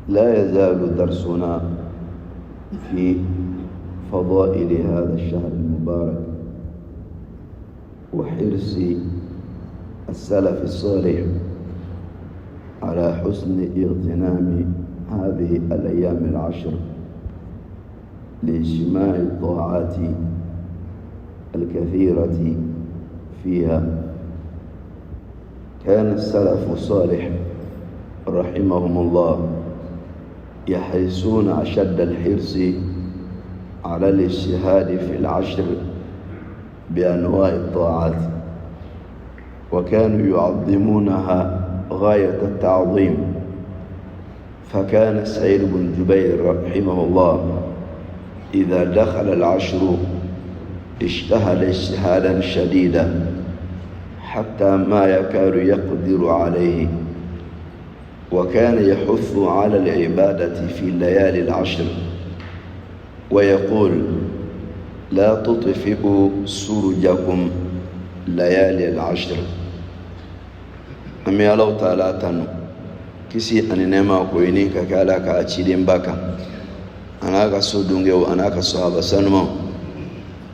لا يزال درسنا في فضائل هذا الشهر المبارك وحرص السلف الصالح على حسن اغتنام هذه الأيام العشر لاجتماع الطاعات الكثيرة فيها. كان السلف الصالح رحمهم الله يحرصون أشد الحرص على الاجتهاد في العشر بأنواع الطاعات، وكانوا يعظمونها غاية التعظيم. فكان سعيد بن جبير رحمه الله إذا دخل العشر اجتهد اجتهادا شديدا حتى ما يكاد يقدر عليه، وكان يحث على العبادة في الليالي العشر ويقول: لا تطفئوا سرجكم ليالي العشر. أمي الله تعالى تنو كسي أني نما كويني كالا كاتشيدين باكا أنا كسودونجي وأنا كصحابة سنما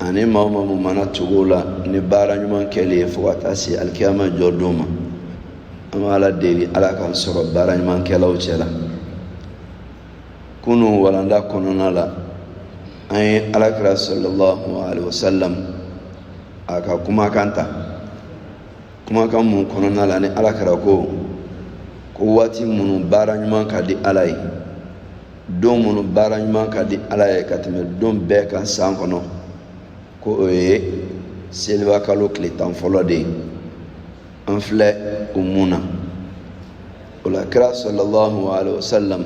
أني ماما ممانا تقولا نبارا نمان كلي فواتاسي الكيامة جردوما أما على ديري على كان سورة بارا نمان كلا وچلا كنو ولندا كنونا لا أي على كرا صلى الله عليه وسلم أكا كما كانتا كما كان من كنونا لا ني على كرا كواتي منو بارا نمان كدي علي دوم منو بارا نمان كدي علي كتم دوم بيكا سانكونو ko oye selwa kalo kile tan fɔlɔ de an filɛ o mun na. O la kira sallallahu alaihi wasallam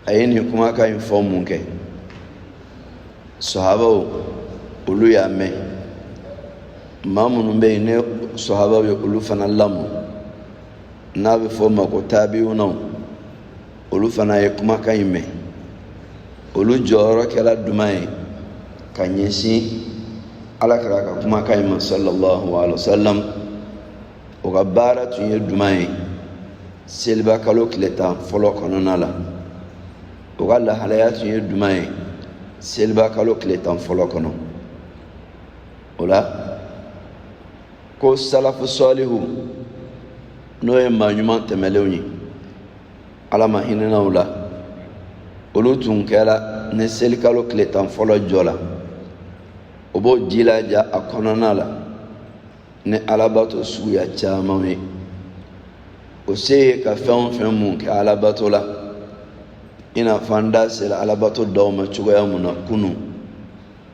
a ye nin kumakan in fɔ mun kɛ, sahabaw olu y'a mɛn. maa minnu bɛ yen ne sahabaw ye olu fana lamɔ, n'a bɛ fɔ ma ko taabiyunaw, olu fana ye kumakan in mɛn. olu jɔyɔrɔ kɛra duman ye ka ɲɛsin alakira ka kumakan in ma sallallahu alaihi wasallam. o ka baara tun ye duman ye seliba kalo tile tan fɔlɔ kɔnɔna la. o ka lahalaya tun ye duman ye seliba kalo tile tan fɔlɔ kɔnɔ. o la ko salafu sɔlihu n'o ye maa ɲuman tɛmɛlenw ye ala ma hinɛnaw la, olu tun kɛra ni seli kalo tile tan fɔlɔ jɔ la o b'o jilaja a kɔnɔna la ni alabato suguya caman ye. o se ye ka fɛn o fɛn mun kɛ alabato la, i n'a fɔ an da sera alabato dɔw ma cogoya mun na kunu,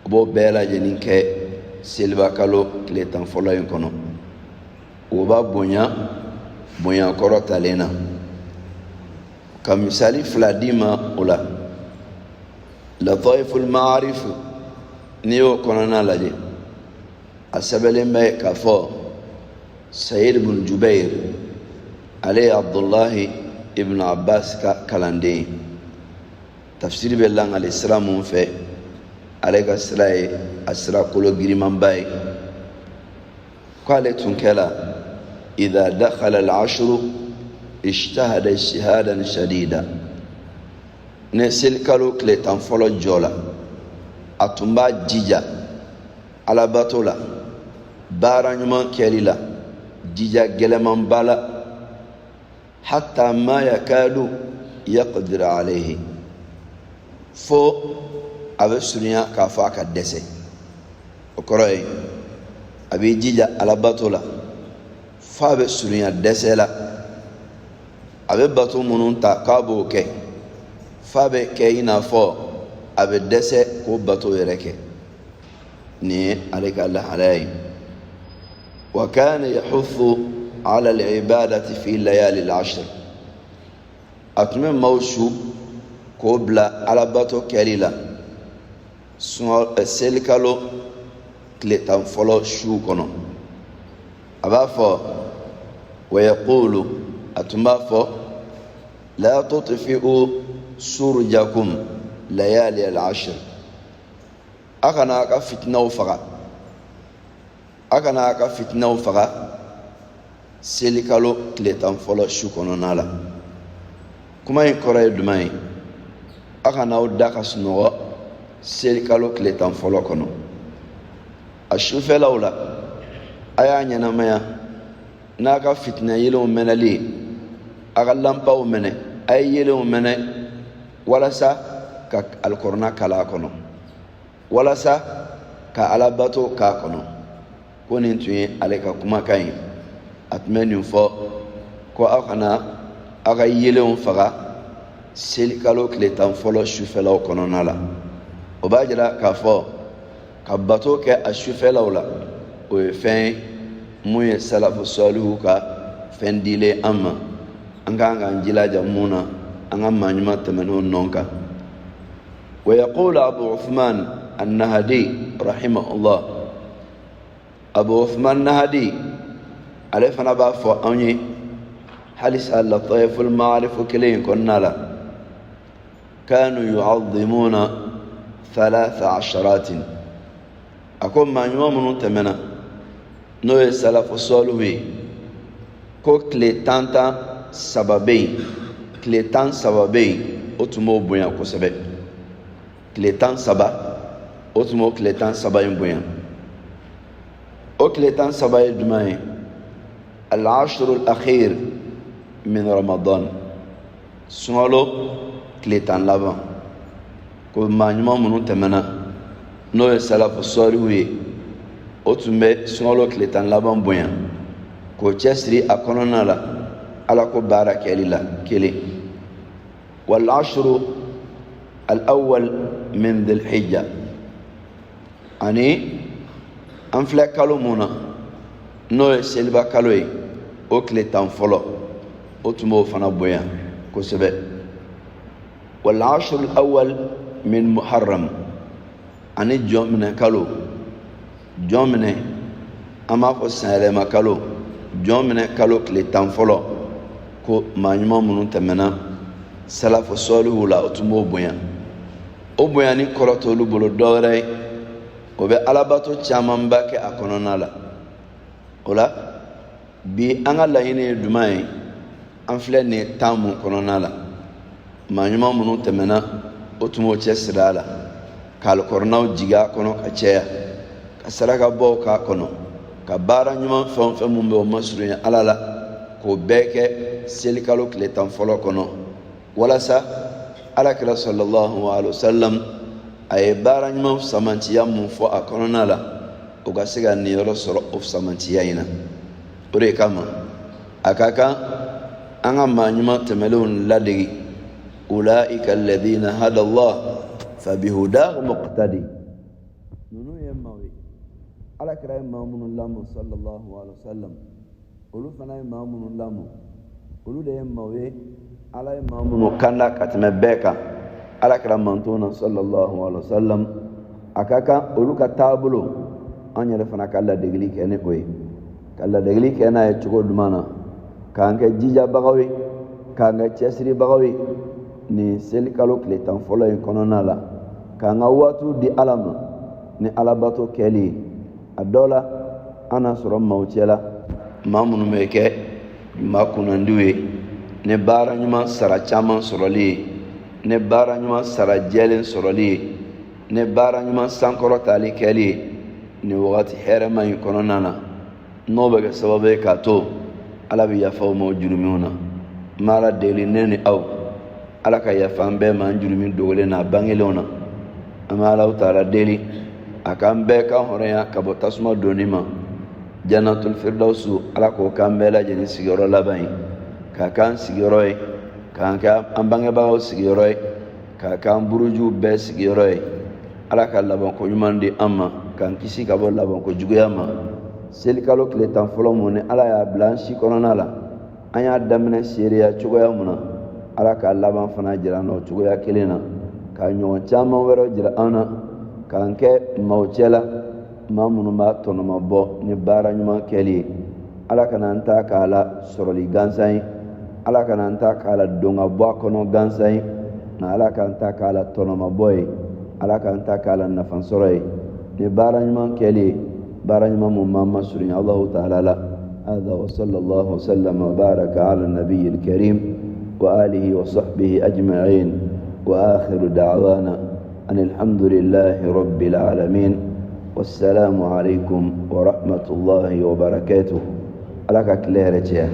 o b'o bɛɛ lajɛlen kɛ seliba kalo tile tan fɔlɔ in kɔnɔ. o b'a bonya kɔrɔtalen na. ka misali fila di ma o la. Lataiful Ma'arif n'i y'o kɔnɔna lajɛ, a sɛbɛnlen bɛ k'a fɔ Sa'id ibn Jubair ale ye Abdullahi ibn Abbas ka kalanden ye. tafsiri bɛ langale sira mun fɛ, ale ka sira ye a sira kolo girimanba ye. k'ale tun kɛra idha dakhala al-ashru ijtahada ijtihadan shadida. ne seli kalo tile tan fɔlɔ jɔ la, a tun b'a jija alabato la, baara ɲuman kɛli la, jija gɛlɛmanba la, hatta ma yakadu yaqdir alayhi, fo a bɛ surunya k'a fɔ a ka dɛsɛ. o kɔrɔ ye a b'i jija alabato la fo a bɛ surunya dɛsɛ la. a bɛ bato minnu ta k'a b'o kɛ f'a bɛ kɛ i n'a fɔ a bɛ dɛsɛ k'o bato yɛrɛ kɛ. nin ye ale ka lahalaya ye. wa kana yahuthu ala al-ibadati fi layali al-ashr. a tun bɛ maaw su k'o bila alabato kɛli la seli kalo tile tan fɔlɔ su kɔnɔ. a b'a fɔ wa yaqulu, a tun b'a fɔ la tutfi'u surjakum layali al-ashr. a kana a ka fitinaw faga, a kana a ka fitinaw faga seli kalo tile tan fɔlɔ su kɔnɔna la. kuma in kɔrɔ ye duman ye a kana aw da ka sunɔgɔ selikalo tile 10 fɔlɔ kɔnɔ a sufɛlaw la a y'a ɲɛnamaya n'a ka fitinɛ yelenw mɛnɛli ye a ka lampaw mɛnɛ a ye yelenw mɛnɛ walasa ka alikɔrɔna kala a kɔnɔ walasa ka alabato k'a kɔnɔ ko nin tun ye ale ka kumakan ye a tun bɛ nin fɔ ko aw kana aw ka yelenw faga selikalo tile 10 fɔlɔ sufɛlaw kɔnɔna la o b'a jira k'a fɔ ka bato kɛ a sufɛlaw la o ye fɛn ye mun ye salafu sɔlihu ka fɛn dilen an ma an ka k'an jilaja mun na an ka maaɲuman tɛmɛnenw nɔ kan ويقول أبو عثمان النهدي رحمه الله أبو عثمان النهدي عليه فنبا فأني حديث اللطيف المعرف كلين كنا له كانوا يعظمون 13 أكون ما يوم تمنا نو سلف الصالحين كو كليتان سببين كليتان سببين أتمو بيان كسبب كليتان سبب أتمو كليتان سببين بيان أو كليتان سببين دمائي العشر الأخير من رمضان سنولو كليتان لابا كو ما يوم تمنا نو سلف الصالحين أتمو سنولو كليتان لابا بيان ko cɛsiri a kɔnɔna la ala ko baara kɛli la kelen wal ashru al awwal min dhil hijja ani an filɛ kalo mun na n'o ye seliba kalo ye o tile 10 fɔlɔ o tun b'o fana bonya kosɛbɛ wal ashru al awwal min muharram ani jɔn minɛ kalo jɔn minɛ an b'a fɔ sanyɛlɛma kalo jɔn minɛ kalo tile 10 fɔlɔ ko maa ɲuman minnu tɛmɛna salafu sɔlihu la o tun b'o bonya o bonyani kɔrɔ t'olu bolo dɔwɛrɛ ye o bɛ alabato camanba kɛ a kɔnɔna la o la bi an ka laɲini ye jumɛn ye an filɛ nin ye temps mun kɔnɔna la maa ɲuman minnu tɛmɛna o tun b'o cɛsiri a la ka alikɔrɔnaw jigi a kɔnɔ ka caya ka sarakabɔw k'a kɔnɔ ka baara ɲuman fɛn o fɛn mun bɛ o masurunya ala la k'o bɛɛ kɛ selikalo tile 10 fɔlɔ kɔnɔ walasa alakira sallallahu alaihi wasallam a ye baara ɲuman samantiya mun fɔ a kɔnɔna la o ka se ka niyɔrɔ sɔrɔ o samantiya in na o de kama a ka kan an ka maa ɲuman tɛmɛlenw ladegi ulaika alladhina hada Allah fabihudahu muqtadi ninnu ye maaw ye alakira ye maa minnu lamɔ sallallahu alaihi wasallam olu fana ye maa minnu lamɔ olu de ye maaw ye ala ye maa minnu kanda ka tɛmɛ bɛɛ kan alakira mantɔ na sallallahu alaihi wasallam a ka kan olu ka taabolo an yɛrɛ fana ka ladegeli kɛ ni o ye ka ladegeli kɛ n'a ye cogo duman na k'an kɛ jijabagaw ye k'an kɛ cɛsiribagaw ye nin selikalo tile 10 fɔlɔ in kɔnɔna la k'an ka waatiw di ala ma ni alabato kɛli ye a dɔw la an na sɔrɔ maaw cɛla maa minnu bɛ kɛ maa kunnandiw ye ni baara ɲuman sara caman sɔrɔli ye ni baara ɲuman sara jɛlen sɔrɔli ye ni baara ɲuman sankɔrɔtali kɛli ye ni wagati hɛrɛma in kɔnɔna na n'o bɛ kɛ sababu ye k'a to ala bɛ yafa o ma o jurumiw na n bɛ ala deli ne ni aw ala ka yafa an bɛɛ ma an jurumi dogolen n'a bangelenw na an bɛ alaw taala deli a k'an bɛɛ kan hɔrɔnya ka bɔ tasuma donni ma jannatul firdausu ala k'o k'an bɛɛ lajɛlen sigiyɔrɔ laban ye k'a k'an sigiyɔrɔ ye k'an kɛ an bangebagaw sigiyɔrɔ ye k'a k'an burujuw bɛɛ sigiyɔrɔ ye ala ka labanko ɲuman di an ma k'an kisi ka bɔ labanko juguya ma selikalo tile 10 fɔlɔ mun ni ala y'a bila an si kɔnɔna la an y'a daminɛ seereya cogoya mun na ala k'a laban fana jira an na o cogoya kelen na ka ɲɔgɔn caman wɛrɛw jira an na k'an kɛ maaw cɛla maa minnu b'a tɔnɔma bɔ ni baara ɲuman kɛli ye ala kana an ta k'a la sɔrɔli gansan ye ala kana an ta k'a la don ka bɔ a kɔnɔ gansan ye na ala k'an ta k'a la tɔnɔma bɔ ye ala k'an ta k'a la nafansɔrɔ ye ni baara ɲuman kɛli ye baara ɲuman mun b'an masurunya Allahu ta'ala la هذا وصلى الله وسلم وبارك على النبي الكريم وآله وصحبه أجمعين، وآخر دعوانا أن الحمد لله رب العالمين، والسلام عليكم ورحمة الله وبركاته. على كليرتيا